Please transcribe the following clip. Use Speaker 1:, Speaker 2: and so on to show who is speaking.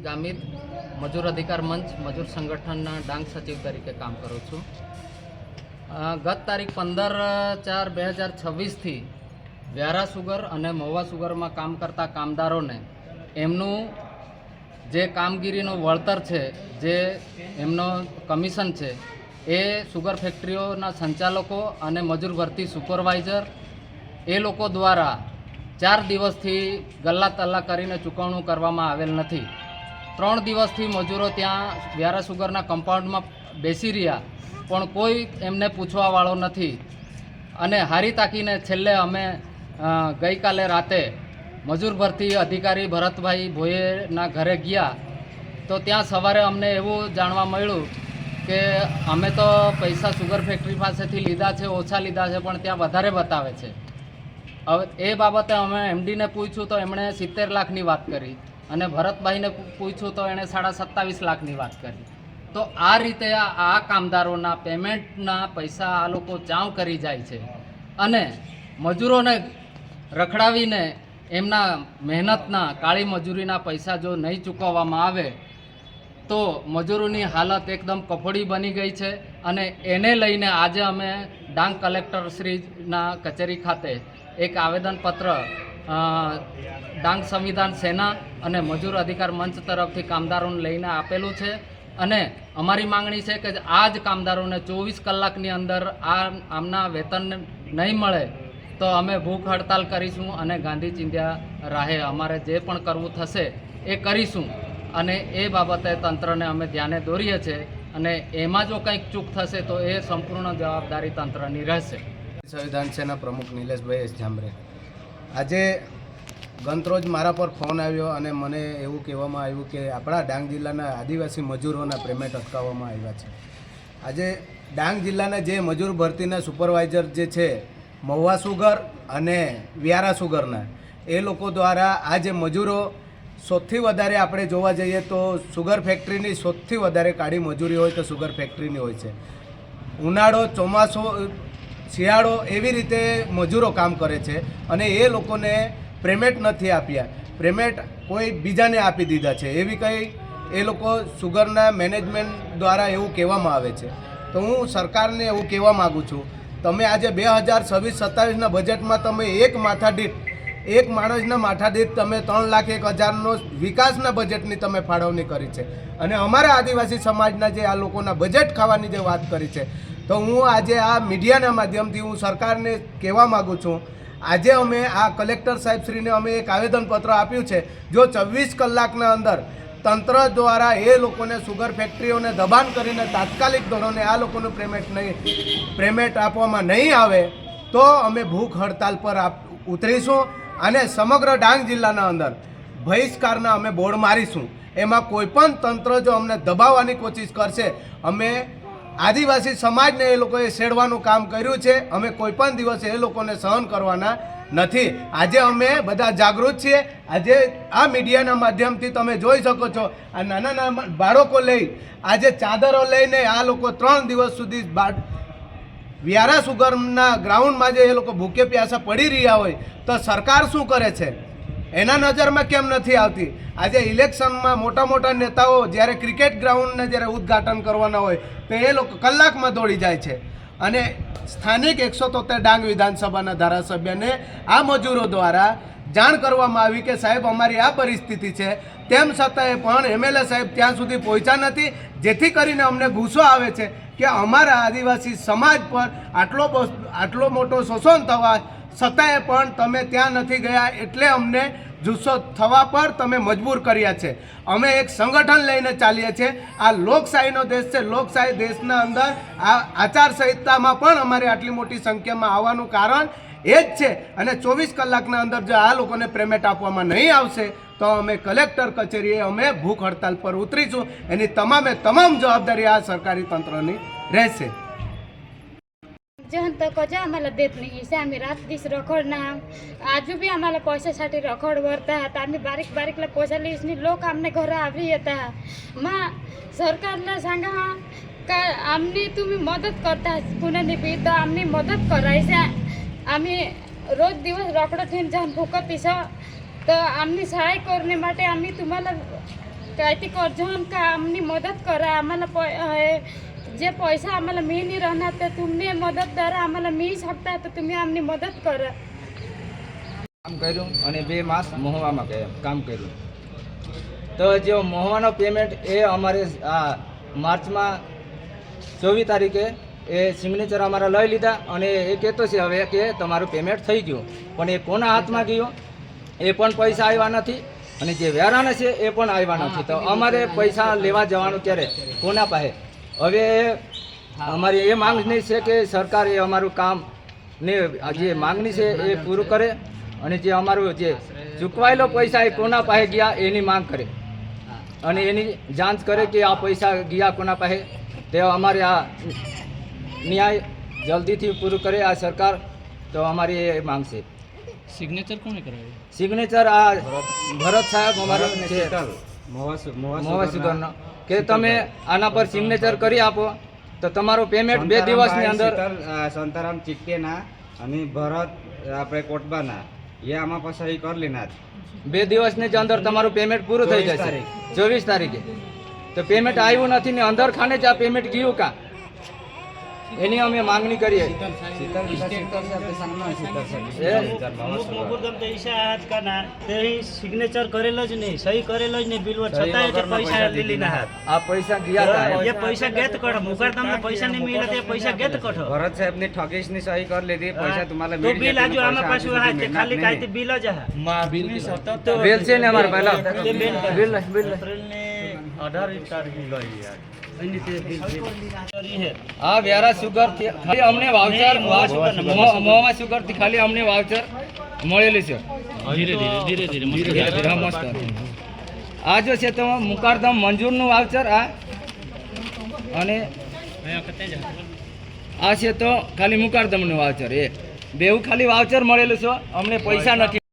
Speaker 1: ગામિત મજૂર અધિકાર મંચ મજૂર સંગઠનના ડાંગ સચિવ તરીકે કામ કરું છું. ગત તારીખ 15/4/2026થી વ્યારા સુગર અને મહુવા સુગરમાં કામ કરતા કામદારોને એમનું જે કામગીરીનું વળતર છે, જે એમનો કમિશન છે, એ સુગર ફેક્ટરીઓના સંચાલકો અને મજૂર ભરતી સુપરવાઇઝર એ લોકો દ્વારા 4 દિવસથી ગલ્લા તલ્લા કરીને ચૂકવણું કરવામાં આવેલ નથી. 3 દિવસથી મજૂરો ત્યાં વ્યારા સુગરના કમ્પાઉન્ડમાં બેસી રહ્યા, પણ કોઈ એમને પૂછવાવાળો નથી. અને હારી તાકીને છેલ્લે અમે ગઈકાલે રાતે મજૂર ભરતી અધિકારી ભરતભાઈ ભોયેના ઘરે ગયા તો ત્યાં સવારે અમને એવું જાણવા મળ્યું કે અમે તો પૈસા સુગર ફેક્ટરી પાસેથી લીધા છે, ઓછા લીધા છે, પણ ત્યાં વધારે બતાવે છે. હવે એ બાબતે અમે એમડીને પૂછ્યું તો એમણે 70 લાખની વાત કરી અને ભરતભાઈને પૂછ્યું તો એણે 27.5 લાખની વાત કરી. તો આ રીતે આ કામદારોના પેમેન્ટના પૈસા આ લોકો ચાવ કરી જાય છે અને મજૂરોને રખડાવીને એમના મહેનતના કાળી મજૂરીના પૈસા જો નહીં ચૂકવવામાં આવે તો મજૂરોની હાલત એકદમ કફોડી બની ગઈ છે. અને એને લઈને આજે અમે ડાંગ કલેક્ટરશ્રીના કચેરી ખાતે એક આવેદનપત્ર ડાંગ સંવિધાન સેના અને મજૂર અધિકાર મંચ તરફથી કામદારોને લઈને આપેલું છે. અને અમારી માંગણી છે કે આ જ કામદારોને 24 કલાકની અંદર આમના વેતન નહીં મળે તો અમે ભૂખ હડતાલ કરીશું અને ગાંધી ચિંધ્યા રાહે અમારે જે પણ કરવું થશે એ કરીશું. અને એ બાબતે તંત્રને અમે ધ્યાને દોરીએ છીએ અને એમાં જો કંઈક ચૂક થશે તો એ સંપૂર્ણ જવાબદારી તંત્રની રહેશે.
Speaker 2: સંવિધાન સેના પ્રમુખ નિલેશભાઈ એસ જામરે. આજે ગતરોજ મારા પર ફોન આવ્યો અને મને એવું કહેવામાં આવ્યું કે આપણા ડાંગ જિલ્લાના આદિવાસી મજૂરોના પેમેન્ટ અટકાવવામાં આવ્યા છે. આજે ડાંગ જિલ્લાના જે મજૂર ભરતીના સુપરવાઇઝર જે છે મહુવા સુગર અને વ્યારા સુગરના, એ લોકો દ્વારા આ જે મજૂરો સૌથી વધારે આપણે જોવા જઈએ તો સુગર ફેક્ટરીની સૌથી વધારે કાળી મજૂરી હોય તો સુગર ફેક્ટરીની હોય છે. ઉનાળો, ચોમાસો, શિયાળો એવી રીતે મજૂરો કામ કરે છે અને એ લોકોને પેમેન્ટ નથી આપ્યા. પેમેન્ટ કોઈ બીજાને આપી દીધા છે એવી કંઈ એ લોકો સુગરના મેનેજમેન્ટ દ્વારા એવું કહેવામાં આવે છે. તો હું સરકારને એવું કહેવા માગું છું, તમે આજે 2026-27ના બજેટમાં તમે એક માણસના માથાદીઠ તમે 3,01,000નો વિકાસના બજેટની તમે ફાળવણી કરી છે અને અમારા આદિવાસી સમાજના જે આ લોકોના બજેટ ખાવાની જે વાત કરી છે. તો હું આજે આ મીડિયાના માધ્યમથી હું સરકારને કહેવા માગું છું, આજે અમે આ કલેક્ટર સાહેબશ્રીને અમે એક આવેદનપત્ર આપ્યું છે. જો 24 કલાકના અંદર તંત્ર દ્વારા એ લોકોને સુગર ફેક્ટરીઓને દબાણ કરીને તાત્કાલિક ધોરણે આ લોકોનું પેમેન્ટ આપવામાં નહીં આવે તો અમે ભૂખ હડતાલ પર ઉતરીશું અને સમગ્ર ડાંગ જિલ્લાના અંદર બહિષ્કારના અમે બોર્ડ મારીશું. એમાં કોઈપણ તંત્ર જો અમને દબાવવાની કોશિશ કરશે, અમે આદિવાસી સમાજને એ લોકોએ છેડવાનું કામ કર્યું છે, અમે કોઈપણ દિવસે એ લોકોને સહન કરવાના નથી. આજે અમે બધા જાગૃત છીએ. આજે આ મીડિયાના માધ્યમથી તમે જોઈ શકો છો, આ નાના નાના બાળકો લઈ આજે ચાદરો લઈને આ લોકો 3 દિવસ સુધી વ્યારા સુગરના ગ્રાઉન્ડમાં જે એ લોકો ભૂખે પ્યાસા પડી રહ્યા હોય તો સરકાર શું કરે છે એના નજરમાં કેમ નથી આવતી? આજે ઇલેક્શનમાં મોટા મોટા નેતાઓ જ્યારે ક્રિકેટ ગ્રાઉન્ડને જ્યારે ઉદ્ઘાટન કરવાના હોય તો એ લોકો કલાકમાં દોડી જાય છે અને સ્થાનિક 173 ડાંગ વિધાનસભાના ધારાસભ્યને આ મજૂરો દ્વારા જાણ કરવામાં આવી કે સાહેબ અમારી આ પરિસ્થિતિ છે, તેમ છતાંય પણ એમએલએ સાહેબ ત્યાં સુધી પહોંચ્યા નથી. જેથી કરીને અમને ગુસ્સો આવે છે કે અમારા આદિવાસી સમાજ પર આટલો મોટો શોષણ થવા છતાંય પણ તમે ત્યાં નથી ગયા, એટલે અમને જુસ્સો થવા પર તમે મજબૂર કર્યા છે. અમે એક સંગઠન લઈને ચાલીએ છીએ. આ લોકશાહીનો દેશ છે. લોકશાહી દેશના અંદર આ આચારસંહિતામાં પણ અમારે આટલી મોટી સંખ્યામાં આવવાનું કારણ એ જ છે. અને 24 કલાકના અંદર જો આ લોકોને પેમેન્ટ આપવામાં નહીં આવશે તો અમે કલેક્ટર કચેરીએ અમે ભૂખ હડતાલ પર ઉતરીશું. એની તમામ जबाबदारी આ सरकारी तंत्रनी રહેશે.
Speaker 3: जहन तक आम्हाला देत नाही से आम्ही रात्रीच रखडना आजू बी आम्हाला पैशासाठी रखड भरतात. आम्ही बारीक बारीकला पैसा लिहिसनी लोक आमने घरा आवरी येतात. मग सरकारला सांगा का आमनी तुम्ही मदत करता कुणाने बी तर आमनी मदत करायचं. आम्ही रोज दिवस रखडत ठेवून जाऊन भुकतीस तर आम्ही सहाय करणे માટે आम्ही तुम्हाला काहीतरी करजो का आमनी मदत करा आम्हाला जे पैसा आम्हाला मिळ नाही राहणार तर तुम्ही मदत करा आम्हाला मिळू शकता तर तुम्ही आमनी मदत करा
Speaker 4: કામ કર્યું અને 2 માસ મહુવામાં કામ કર્યું તો જે મહુવાનો પેમેન્ટ એ અમારે આ માર્ચમાં 24 તારીખે એ સિગ્નેચર અમારા લઈ લીધા અને એ કહેતો છે હવે કે તમારું પેમેન્ટ થઈ ગયું પણ એ કોના હાથમાં ગયું એ પણ પૈસા આવ્યા નથી અને જે વેરાના છે એ પણ આવ્યા નથી તો અમારે પૈસા લેવા જવાનું ત્યારે કોના પાસે હવે અમારી એ માંગણી છે કે સરકાર એ અમારું કામ ને જે માંગણી છે એ પૂરું કરે અને જે અમારું જે ચૂકવાયેલો પૈસા એ કોના પાસે ગયા એની માંગ કરે અને એની જાંચ કરે કે આ પૈસા ગયા કોના પાસે તે અમારે આ ન્યાય જલ્દીથી પૂરું કરે આ સરકાર તો અમારી એ માંગ છે
Speaker 1: સિગ્નેચર કોણે કરાવ્યું
Speaker 4: સિગ્નેચર આ ભરત સાહેબ અમારા છે મોવા સુગરનો કે તમે આના પર સિગ્નેચર કરી આપો તો તમારું પેમેન્ટ 2 દિવસની અંદર
Speaker 5: સંતારામ ચિક્કેના અને ભરત આપણે કોટબાના એ આમાં પછી કરી લેના
Speaker 4: 2 દિવસની જ અંદર તમારું પેમેન્ટ પૂરું થઈ જશે 24 તારીખે તો પેમેન્ટ આવ્યું નથી ને અંદર ખાને જ આ પેમેન્ટ ગયું કા એની અમે માંગણી કરીએ
Speaker 6: સિગ્નેચર કરેલો જ નહીં સહી કરેલો જ નહીં બિલ છતાંય તે પૈસા લીલી ના હાથ
Speaker 4: આ પૈસા ગયા હતા
Speaker 6: એ પૈસા ગેત કઢો મુકરદમને પૈસા નહીં મળે તે પૈસા ગેત કઢો
Speaker 5: ભરત સાહેબ ની ઠગીશની સહી કરી લીધી પૈસા તમારે
Speaker 6: તો બિલ આજુ આમાં પાછું હા તે ખાલી કાંઈથી બિલ જ હા
Speaker 4: બિલ છે ને અમારે પહેલા બિલ બિલ
Speaker 6: 18 તારીખની ગઈ યાર
Speaker 4: આ વ્યારા સુગર થી ખાલી અમને વાઉચર મોવા સુગર થી ખાલી અમને વાઉચર મળેલી છે ધીરે મસ્ત આ જો છે તો મુકારદમ મંજૂરનું વાઉચર આ અને આ છે તો ખાલી મુકારદમનું વાઉચર એ બેઉ ખાલી વાઉચર મળેલું છે અમને પૈસા નથી